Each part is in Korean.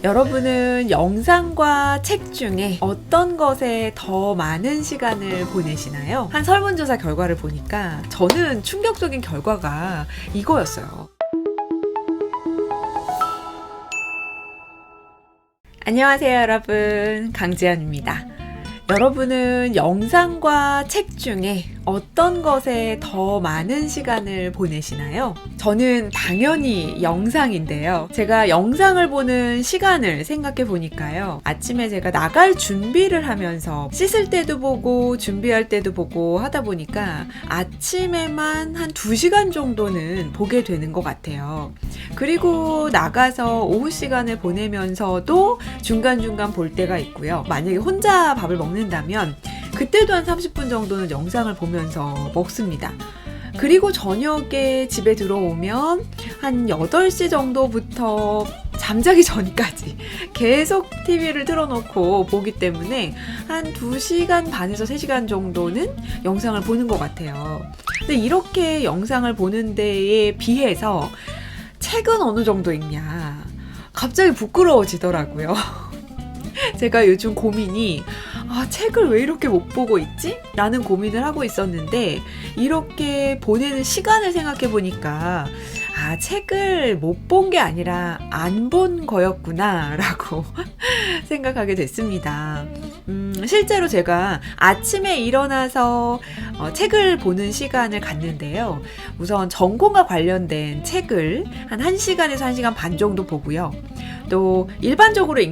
여러분은 영상과 책 중에 어떤 것에 더 많은 시간을 보내시나요? 한 설문조사 결과를 보니까 저는 충격적인 결과가 이거였어요. 안녕하세요, 여러분. 강지연입니다. 여러분은 영상과 책 중에 어떤 것에 더 많은 시간을 보내시나요? 저는 당연히 영상인데요. 제가 영상을 보는 시간을 생각해 보니까요. 아침에 제가 나갈 준비를 하면서 씻을 때도 보고 준비할 때도 보고 하다 보니까 아침에만 한 2시간 정도는 보게 되는 것 같아요. 그리고 나가서 오후 시간을 보내면서도 중간중간 볼 때가 있고요. 만약에 혼자 밥을 먹는다면 그때도 한 30분 정도는 영상을 보면서 먹습니다. 그리고 저녁에 집에 들어오면 한 8시 정도부터 잠자기 전까지 계속 TV를 틀어놓고 보기 때문에 한 2시간 반에서 3시간 정도는 영상을 보는 것 같아요. 근데 이렇게 영상을 보는 데에 비해서 책은 어느 정도 읽냐? 갑자기 부끄러워지더라고요. 제가 요즘 고민이 책을 왜 이렇게 못 보고 있지? 라는 고민을 하고 있었는데 이렇게 보내는 시간을 생각해 보니까 책을 못 본 게 아니라 안 본 거였구나 라고 생각하게 됐습니다. 실제로 제가 아침에 일어나서 책을 보는 시간을 갖는데요. 우선 전공과 관련된 책을 한 1시간에서 1시간 반 정도 보고요. 또 일반적으로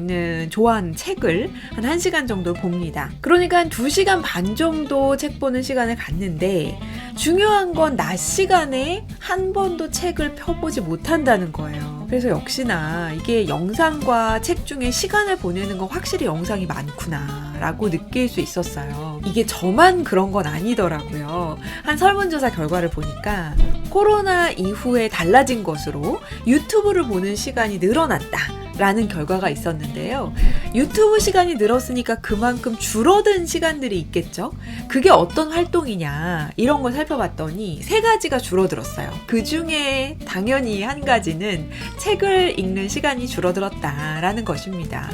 좋아하는 책을 한 1시간 정도 봅니다. 그러니까 한 2시간 반 정도 책 보는 시간을 갖는데 중요한 건 낮 시간에 한 번도 책을 펴보지 못한다는 거예요. 그래서 역시나 이게 영상과 책 중에 시간을 보내는 건 확실히 영상이 많구나 라고 느낄 수 있었어요. 이게 저만 그런 건 아니더라고요. 한 설문조사 결과를 보니까 코로나 이후에 달라진 것으로 유튜브를 보는 시간이 늘어났다 라는 결과가 있었는데요. 유튜브 시간이 늘었으니까 그만큼 줄어든 시간들이 있겠죠? 그게 어떤 활동이냐 이런 걸 살펴봤더니 3가지가 줄어들었어요. 그 중에 당연히 한 가지는 책을 읽는 시간이 줄어들었다라는 것입니다.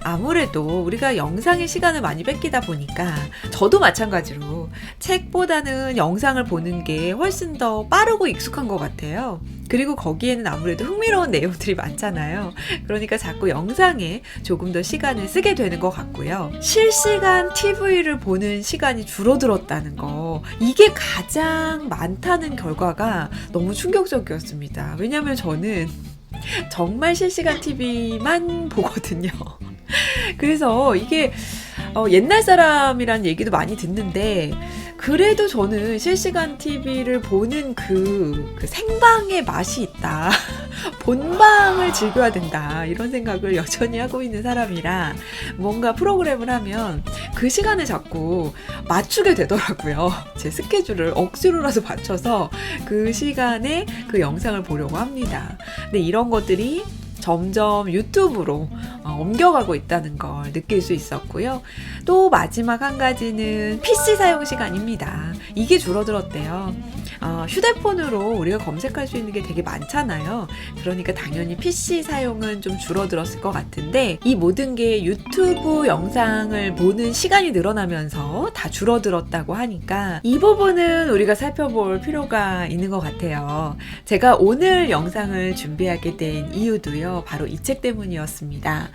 아무래도 우리가 영상의 시간을 많이 뺏기다 보니까 저도 마찬가지로 책보다는 영상을 보는 게 훨씬 더 빠르고 익숙한 것 같아요. 그리고 거기에는 아무래도 흥미로운 내용들이 많잖아요. 그러니까 자꾸 영상에 조금 더 시간을 쓰게 되는 것 같고요. 실시간 TV를 보는 시간이 줄어들었다는 거, 이게 가장 많다는 결과가 너무 충격적이었습니다. 왜냐하면 저는 정말 실시간 TV만 보거든요. 그래서 이게 옛날 사람이란 얘기도 많이 듣는데 그래도 저는 실시간 TV를 보는 그 생방의 맛이 있다. 본방을 즐겨야 된다. 이런 생각을 여전히 하고 있는 사람이라 뭔가 프로그램을 하면 그 시간을 자꾸 맞추게 되더라고요. 제 스케줄을 억지로라도 맞춰서 그 시간에 그 영상을 보려고 합니다. 근데 이런 것들이 점점 유튜브로 옮겨가고 있다는 걸 느낄 수 있었고요. 또 마지막 한 가지는 PC 사용 시간입니다. 이게 줄어들었대요. 휴대폰으로 우리가 검색할 수 있는 게 되게 많잖아요. 그러니까 당연히 PC 사용은 좀 줄어들었을 것 같은데 이 모든 게 유튜브 영상을 보는 시간이 늘어나면서 다 줄어들었다고 하니까 이 부분은 우리가 살펴볼 필요가 있는 것 같아요. 제가 오늘 영상을 준비하게 된 이유도요. 바로 이 책 때문이었습니다.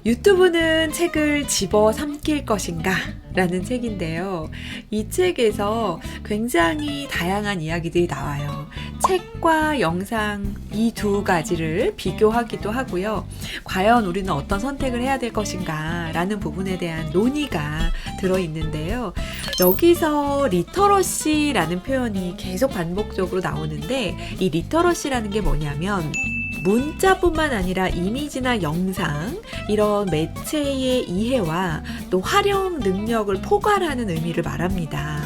유튜브는 책을 집어삼킬 것인가? 라는 책인데요. 이 책에서 굉장히 다양한 이야기들이 나와요. 책과 영상 이 2가지를 비교하기도 하고요. 과연 우리는 어떤 선택을 해야 될 것인가 라는 부분에 대한 논의가 들어있는데요. 여기서 리터러시라는 표현이 계속 반복적으로 나오는데 이 리터러시라는 게 뭐냐면 문자뿐만 아니라 이미지나 영상 이런 매체의 이해와 또 활용 능력을 포괄하는 의미를 말합니다.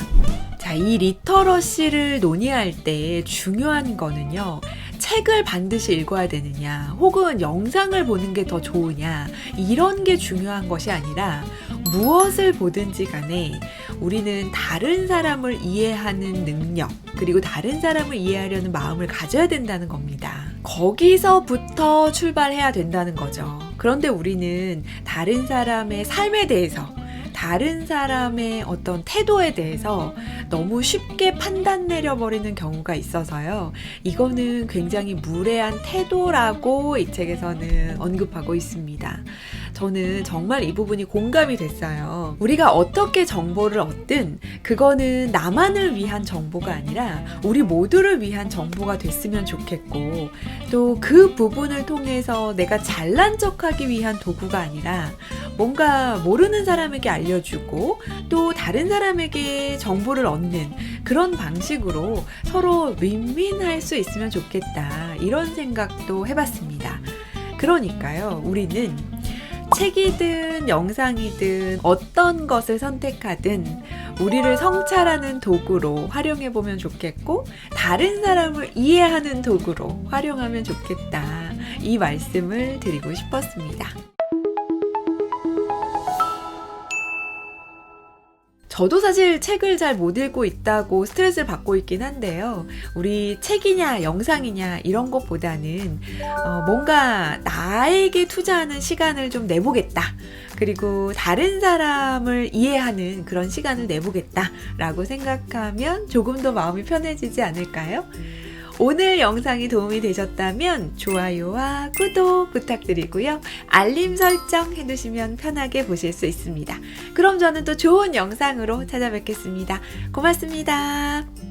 자, 이 리터러시를 논의할 때 중요한 거는요. 책을 반드시 읽어야 되느냐 혹은 영상을 보는 게 더 좋으냐 이런 게 중요한 것이 아니라 무엇을 보든지 간에 우리는 다른 사람을 이해하는 능력 그리고 다른 사람을 이해하려는 마음을 가져야 된다는 겁니다. 거기서부터 출발해야 된다는 거죠. 그런데 우리는 다른 사람의 삶에 대해서, 다른 사람의 어떤 태도에 대해서 너무 쉽게 판단 내려버리는 경우가 있어서요. 이거는 굉장히 무례한 태도라고 이 책에서는 언급하고 있습니다. 저는 정말 이 부분이 공감이 됐어요. 우리가 어떻게 정보를 얻든 그거는 나만을 위한 정보가 아니라 우리 모두를 위한 정보가 됐으면 좋겠고, 또 그 부분을 통해서 내가 잘난 척하기 위한 도구가 아니라 뭔가 모르는 사람에게 알려주고 또 다른 사람에게 정보를 얻는 그런 방식으로 서로 윈윈할 수 있으면 좋겠다, 이런 생각도 해봤습니다. 그러니까요, 우리는 책이든 영상이든 어떤 것을 선택하든 우리를 성찰하는 도구로 활용해보면 좋겠고, 다른 사람을 이해하는 도구로 활용하면 좋겠다, 이 말씀을 드리고 싶었습니다. 저도 사실 책을 잘 못 읽고 있다고 스트레스를 받고 있긴 한데요. 우리 책이냐 영상이냐 이런 것보다는 뭔가 나에게 투자하는 시간을 좀 내보겠다, 그리고 다른 사람을 이해하는 그런 시간을 내보겠다 라고 생각하면 조금 더 마음이 편해지지 않을까요? 오늘 영상이 도움이 되셨다면 좋아요와 구독 부탁드리고요. 알림 설정 해두시면 편하게 보실 수 있습니다. 그럼 저는 또 좋은 영상으로 찾아뵙겠습니다. 고맙습니다.